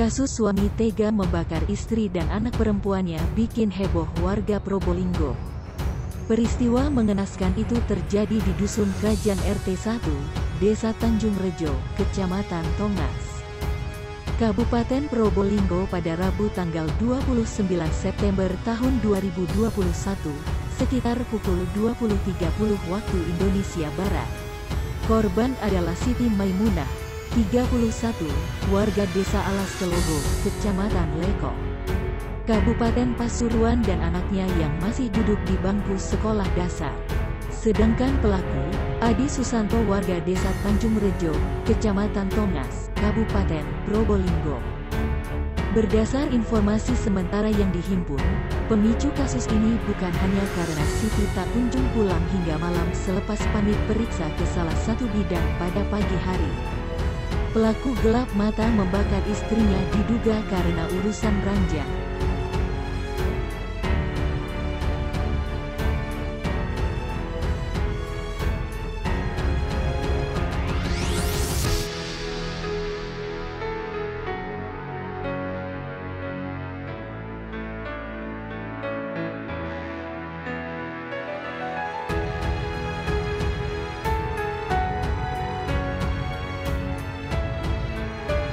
Kasus suami tega membakar istri dan anak perempuannya bikin heboh warga Probolinggo. Peristiwa mengenaskan itu terjadi di Dusun Kerajaan RT 1, Desa Tanjung Rejo, Kecamatan Tongas, Kabupaten Probolinggo pada Rabu tanggal 29 September tahun 2021, sekitar pukul 20.30 waktu Indonesia Barat. Korban adalah Siti Maimunah, 31, warga Desa Alas Kelogo, Kecamatan Leko, Kabupaten Pasuruan dan anaknya yang masih duduk di bangku sekolah dasar. Sedangkan pelaku, Adi Susanto warga Desa Tanjung Rejo, Kecamatan Tongas, Kabupaten Probolinggo. Berdasar informasi sementara yang dihimpun, pemicu kasus ini bukan hanya karena Siti tak kunjung pulang hingga malam selepas pamit periksa ke salah satu bidan pada pagi hari. Pelaku gelap mata membakar istrinya diduga karena urusan ranjang.